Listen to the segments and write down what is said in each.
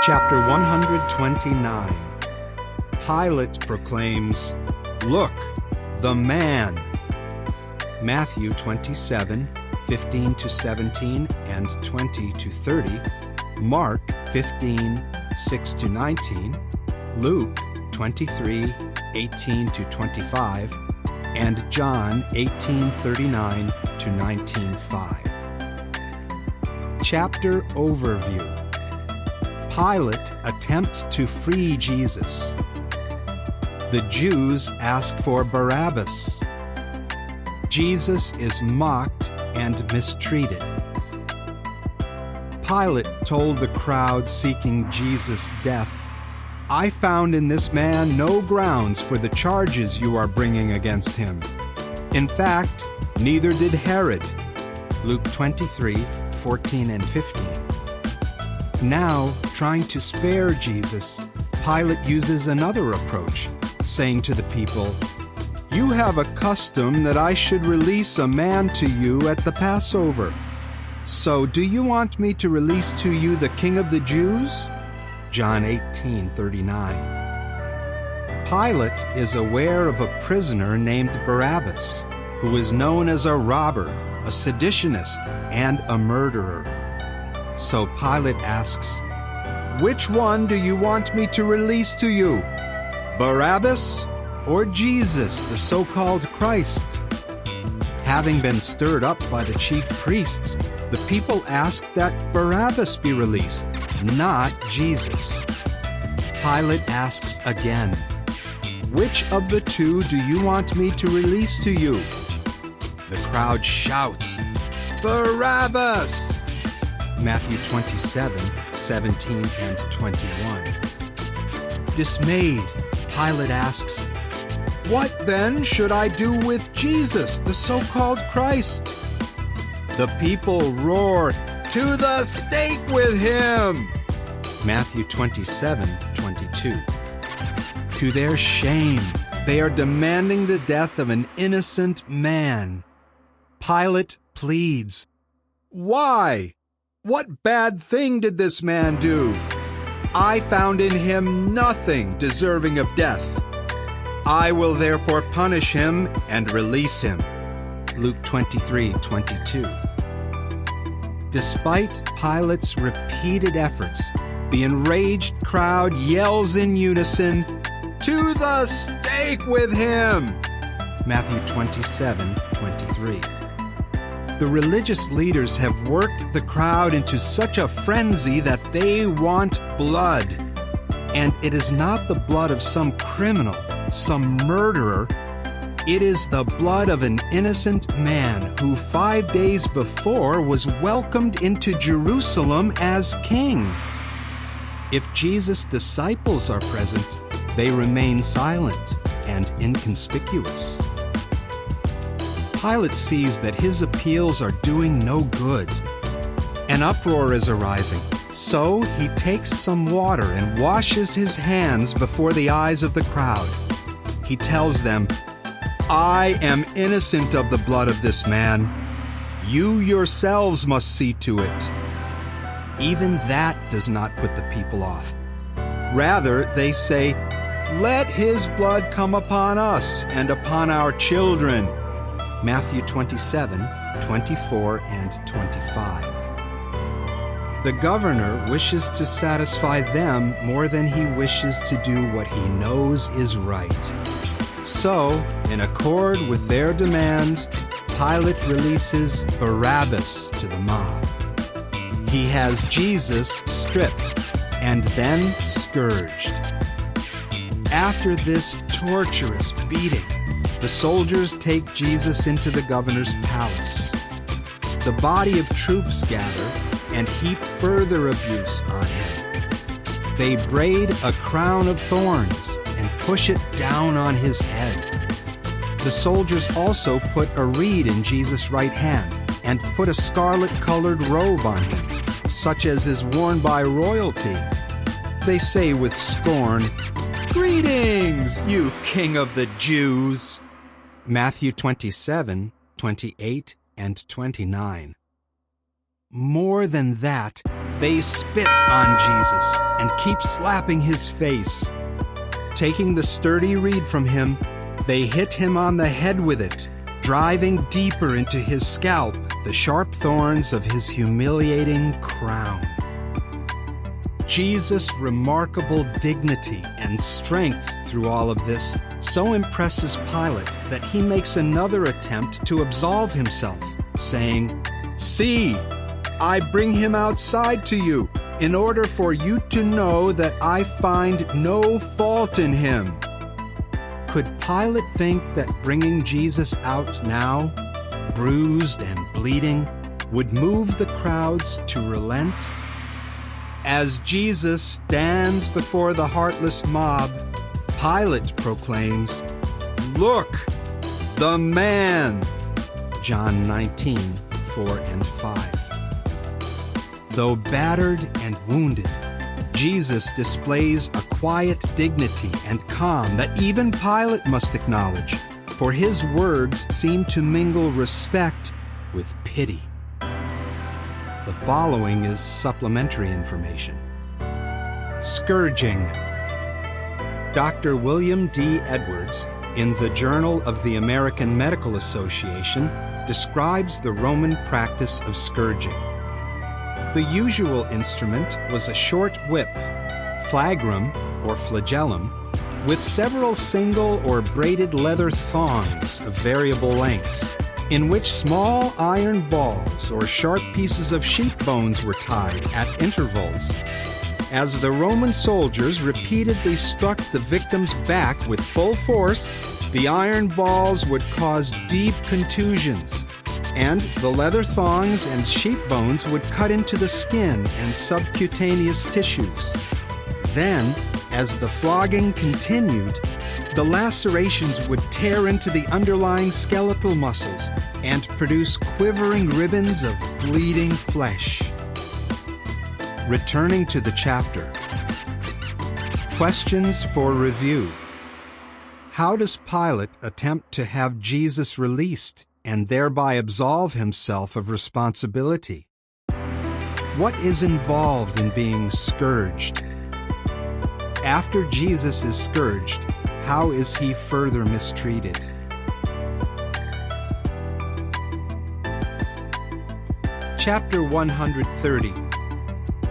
Chapter 129. Pilate proclaims, "Look, the man." Matthew 27, 15 to 17 and 20 to 30, Mark 15, 6 to 19, Luke 23, 18 to 25, and John 18:39 to 19:5. Chapter Overview. Pilate attempts to free Jesus. The Jews ask for Barabbas. Jesus is mocked and mistreated. Pilate told the crowd seeking Jesus' death, "I found in this man no grounds for the charges you are bringing against him. In fact, neither did Herod." Luke 23, 14 and 15. Now, trying to spare Jesus, Pilate uses another approach, saying to the people, "You have a custom that I should release a man to you at the Passover. So do you want me to release to you the King of the Jews?" John 18:39. Pilate is aware of a prisoner named Barabbas, who is known as a robber, a seditionist, and a murderer. So Pilate asks, "Which one do you want me to release to you? Barabbas or Jesus, the so-called Christ?" Having been stirred up by the chief priests, the people asked that Barabbas be released, not Jesus. Pilate asks again, "Which of the two do you want me to release to you?" The crowd shouts, "Barabbas!" Matthew 27, 17 and 21. Dismayed, Pilate asks, "What then should I do with Jesus, the so-called Christ?" The people roar, "To the stake with him!" Matthew 27, 22. To their shame, they are demanding the death of an innocent man. Pilate pleads, "Why? What bad thing did this man do? I found in him nothing deserving of death. I will therefore punish him and release him." Luke 23:22. Despite Pilate's repeated efforts, the enraged crowd yells in unison, "To the stake with him!" Matthew 27:23. The religious leaders have worked the crowd into such a frenzy that they want blood. And it is not the blood of some criminal, some murderer. It is the blood of an innocent man who 5 days before was welcomed into Jerusalem as king. If Jesus' disciples are present, they remain silent and inconspicuous. Pilate sees that his appeals are doing no good. An uproar is arising, so he takes some water and washes his hands before the eyes of the crowd. He tells them, "I am innocent of the blood of this man. You yourselves must see to it." Even that does not put the people off. Rather, they say, "Let his blood come upon us and upon our children." Matthew 27, 24 and 25. The governor wishes to satisfy them more than he wishes to do what he knows is right. So, in accord with their demand, Pilate releases Barabbas to the mob. He has Jesus stripped and then scourged. After this torturous beating, the soldiers take Jesus into the governor's palace. The body of troops gather and heap further abuse on him. They braid a crown of thorns and push it down on his head. The soldiers also put a reed in Jesus' right hand and put a scarlet-colored robe on him, such as is worn by royalty. They say with scorn, "Greetings, you King of the Jews!" Matthew 27, 28 and 29. More than that, they spit on Jesus and keep slapping his face. Taking the sturdy reed from him, they hit him on the head with it, driving deeper into his scalp the sharp thorns of his humiliating crown. Jesus' remarkable dignity and strength through all of this so impresses Pilate that he makes another attempt to absolve himself, saying, "See, I bring him outside to you, in order for you to know that I find no fault in him." Could Pilate think that bringing Jesus out now, bruised and bleeding, would move the crowds to relent? As Jesus stands before the heartless mob, Pilate proclaims, "Look, the man!" John 19:4 and 5. Though battered and wounded, Jesus displays a quiet dignity and calm that even Pilate must acknowledge, for his words seem to mingle respect with pity. The following is supplementary information. Scourging. Dr. William D. Edwards, in the Journal of the American Medical Association, describes the Roman practice of scourging. The usual instrument was a short whip, flagrum or flagellum, with several single or braided leather thongs of variable lengths, in which small iron balls or sharp pieces of sheep bones were tied at intervals. As the Roman soldiers repeatedly struck the victim's back with full force, the iron balls would cause deep contusions, and the leather thongs and sheep bones would cut into the skin and subcutaneous tissues. Then, as the flogging continued, the lacerations would tear into the underlying skeletal muscles and produce quivering ribbons of bleeding flesh. Returning to the chapter. Questions for review. How does Pilate attempt to have Jesus released and thereby absolve himself of responsibility? What is involved in being scourged? After Jesus is scourged, how is he further mistreated? Chapter 130.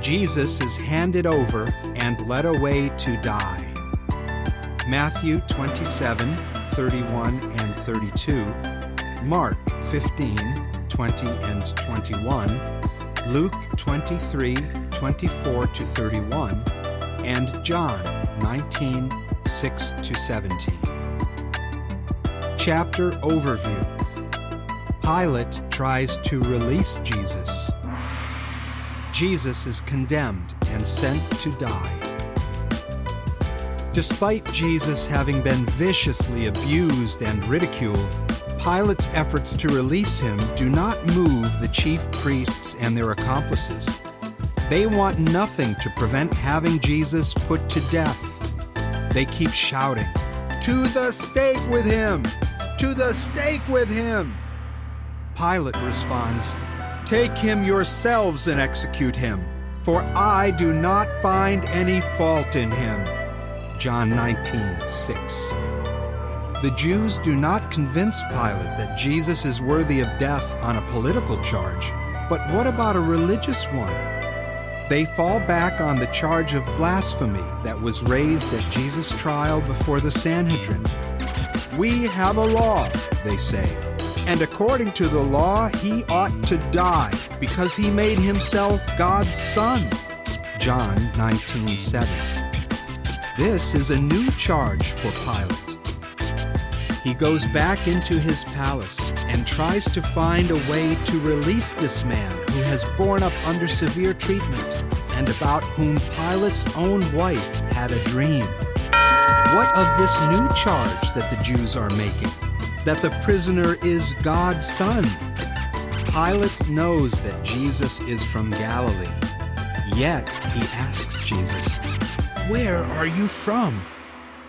Jesus is handed over and led away to die. Matthew 27:31 and 32, Mark 15:20 and 21, Luke 23:24 to 31, and John 19:6 to 17. Chapter overview. Pilate tries to release Jesus. Jesus is condemned and sent to die. Despite Jesus having been viciously abused and ridiculed, Pilate's efforts to release him do not move the chief priests and their accomplices. They want nothing to prevent having Jesus put to death. They keep shouting, "To the stake with him! To the stake with him!" Pilate responds, "Take him yourselves and execute him, for I do not find any fault in him." John 19:6. The Jews do not convince Pilate that Jesus is worthy of death on a political charge, but what about a religious one? They fall back on the charge of blasphemy that was raised at Jesus' trial before the Sanhedrin. "We have a law," they say, "and according to the law he ought to die because he made himself God's son." John 19:7. This is a new charge for Pilate. He goes back into his palace and tries to find a way to release this man who has borne up under severe treatment and about whom Pilate's own wife had a dream. What of this new charge that the Jews are making? That the prisoner is God's son? Pilate knows that Jesus is from Galilee. Yet he asks Jesus, "Where are you from?"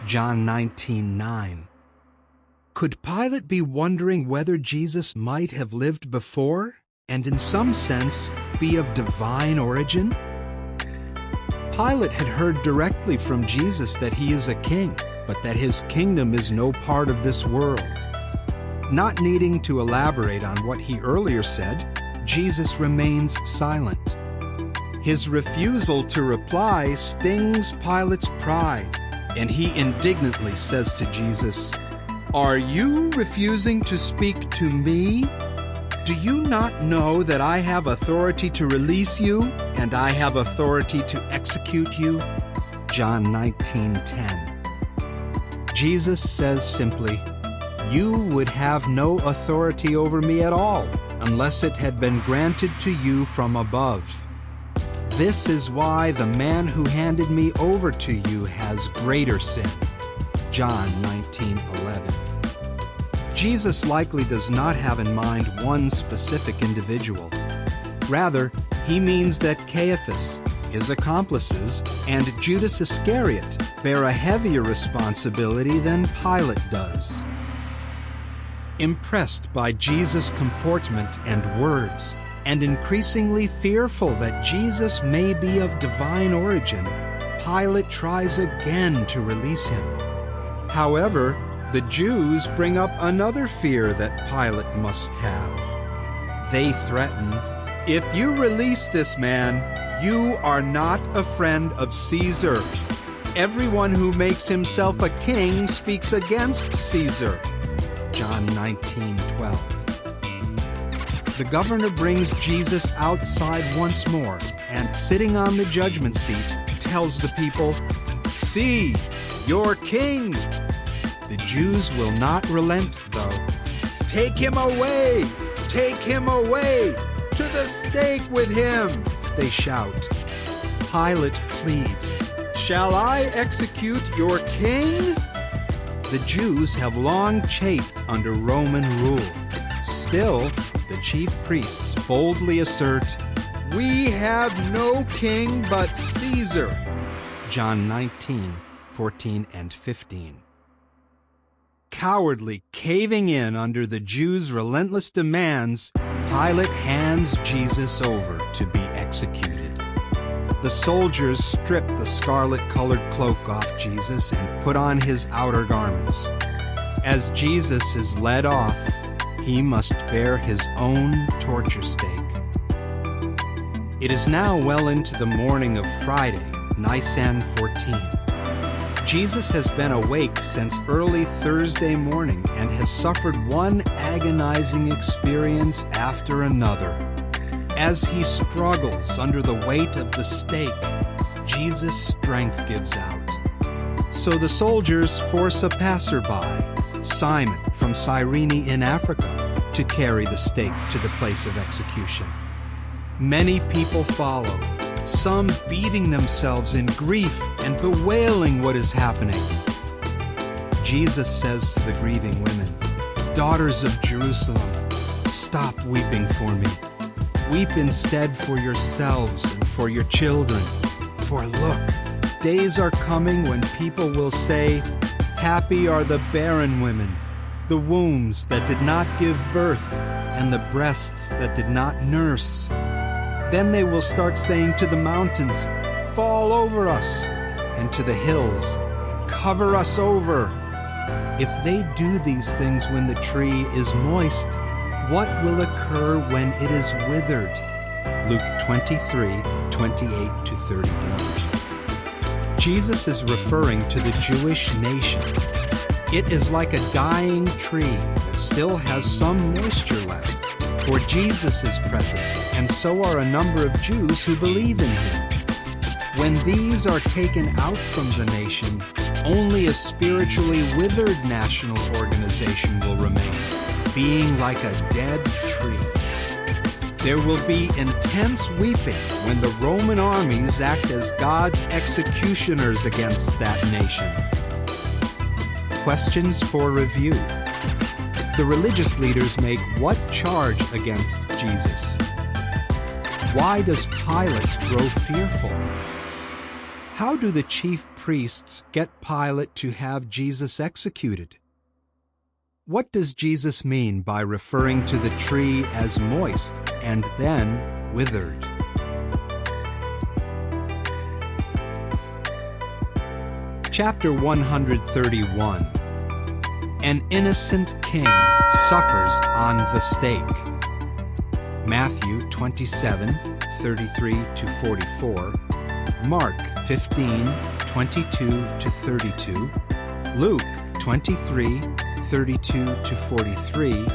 John 19:9. Could Pilate be wondering whether Jesus might have lived before, and in some sense be of divine origin? Pilate had heard directly from Jesus that he is a king, but that his kingdom is no part of this world. Not needing to elaborate on what he earlier said, Jesus remains silent. His refusal to reply stings Pilate's pride, and he indignantly says to Jesus, "Are you refusing to speak to me? Do you not know that I have authority to release you, and I have authority to execute you?" John 19:10. Jesus says simply, "You would have no authority over me at all, unless it had been granted to you from above. This is why the man who handed me over to you has greater sin." John 19:11. Jesus likely does not have in mind one specific individual. Rather, he means that Caiaphas, his accomplices, and Judas Iscariot bear a heavier responsibility than Pilate does. Impressed by Jesus' comportment and words, and increasingly fearful that Jesus may be of divine origin, Pilate tries again to release him. However, the Jews bring up another fear that Pilate must have. They threaten, "If you release this man, you are not a friend of Caesar. Everyone who makes himself a king speaks against Caesar." John 19:12. The governor brings Jesus outside once more, and sitting on the judgment seat, tells the people, "See, your king!" The Jews will not relent, though. "Take him away! Take him away! To the stake with him!" they shout. Pilate pleads, "Shall I execute your king?" The Jews have long chafed under Roman rule. Still, the chief priests boldly assert, "We have no king but Caesar." John 19:14 and 15. Cowardly caving in under the Jews' relentless demands, Pilate hands Jesus over to be executed. The soldiers strip the scarlet-colored cloak off Jesus and put on his outer garments. As Jesus is led off, he must bear his own torture stake. It is now well into the morning of Friday, Nisan 14. Jesus has been awake since early Thursday morning and has suffered one agonizing experience after another. As he struggles under the weight of the stake, Jesus' strength gives out. So the soldiers force a passerby, Simon from Cyrene in Africa, to carry the stake to the place of execution. Many people follow, some beating themselves in grief and bewailing what is happening. Jesus says to the grieving women, "Daughters of Jerusalem, stop weeping for me. Weep instead for yourselves and for your children. For look, days are coming when people will say, 'Happy are the barren women, the wombs that did not give birth, and the breasts that did not nurse.' Then they will start saying to the mountains, 'Fall over us,' and to the hills, 'Cover us over.' If they do these things when the tree is moist, what will occur when it is withered?" Luke 23:28-31. Jesus is referring to the Jewish nation. It is like a dying tree that still has some moisture left, for Jesus is present, and so are a number of Jews who believe in him. When these are taken out from the nation, only a spiritually withered national organization will remain, being like a dead tree. There will be intense weeping when the Roman armies act as God's executioners against that nation. Questions for review. The religious leaders make what charge against Jesus? Why does Pilate grow fearful? How do the chief priests get Pilate to have Jesus executed? What does Jesus mean by referring to the tree as moist and then withered? Chapter 131. An innocent king suffers on the stake. Matthew 27:33-44, Mark 15:22-32, Luke 23:32-43,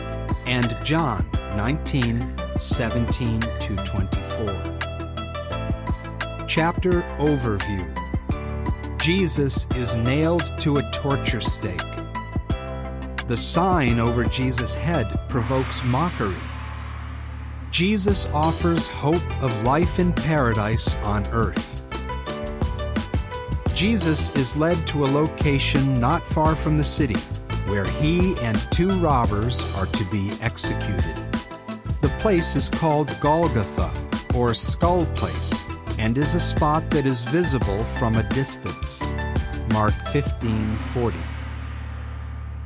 and John 19:17-24. Chapter Overview. Jesus is nailed to a torture stake. The sign over Jesus' head provokes mockery. Jesus offers hope of life in paradise on earth. Jesus is led to a location not far from the city, where he and two robbers are to be executed. The place is called Golgotha, or Skull Place, and is a spot that is visible from a distance. Mark 15:40.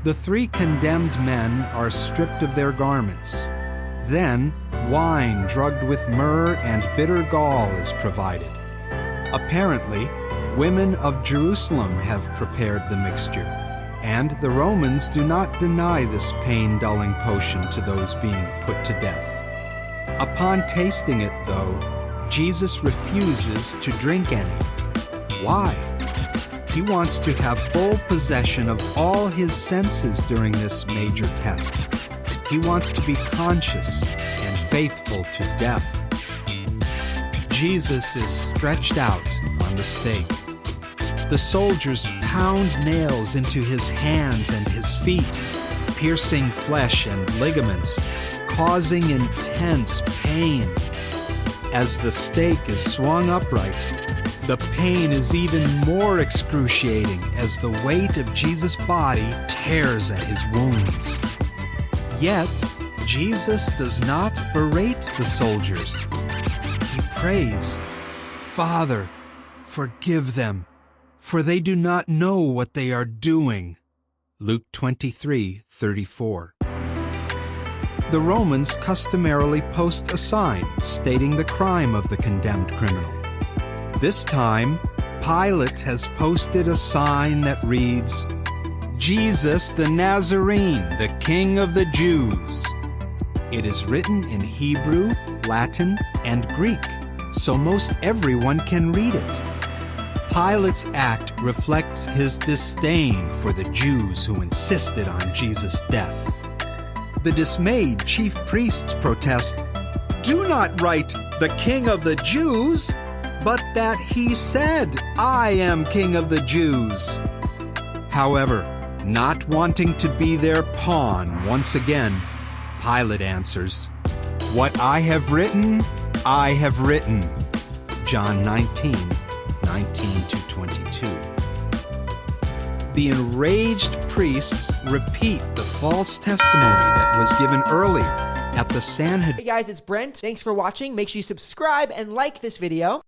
The three condemned men are stripped of their garments. Then, wine drugged with myrrh and bitter gall is provided. Apparently, women of Jerusalem have prepared the mixture, and the Romans do not deny this pain-dulling potion to those being put to death. Upon tasting it, though, Jesus refuses to drink any. Why? He wants to have full possession of all his senses during this major test. He wants to be conscious and faithful to death. Jesus is stretched out on the stake. The soldiers pound nails into his hands and his feet, piercing flesh and ligaments, causing intense pain. As the stake is swung upright, the pain is even more excruciating as the weight of Jesus' body tears at his wounds. Yet, Jesus does not berate the soldiers. He prays, "Father, forgive them, for they do not know what they are doing." Luke 23:34. The Romans customarily post a sign stating the crime of the condemned criminal. This time, Pilate has posted a sign that reads, "Jesus the Nazarene, the King of the Jews." It is written in Hebrew, Latin, and Greek, so most everyone can read it. Pilate's act reflects his disdain for the Jews who insisted on Jesus' death. The dismayed chief priests protest, "Do not write, 'The King of the Jews,' but that he said, 'I am King of the Jews.'" However, not wanting to be their pawn once again, Pilate answers, "What I have written, I have written." John 19:19-22. The enraged priests repeat the false testimony that was given earlier at the Sanhedrin. Hey guys, it's Brent. Thanks for watching. Make sure you subscribe and like this video.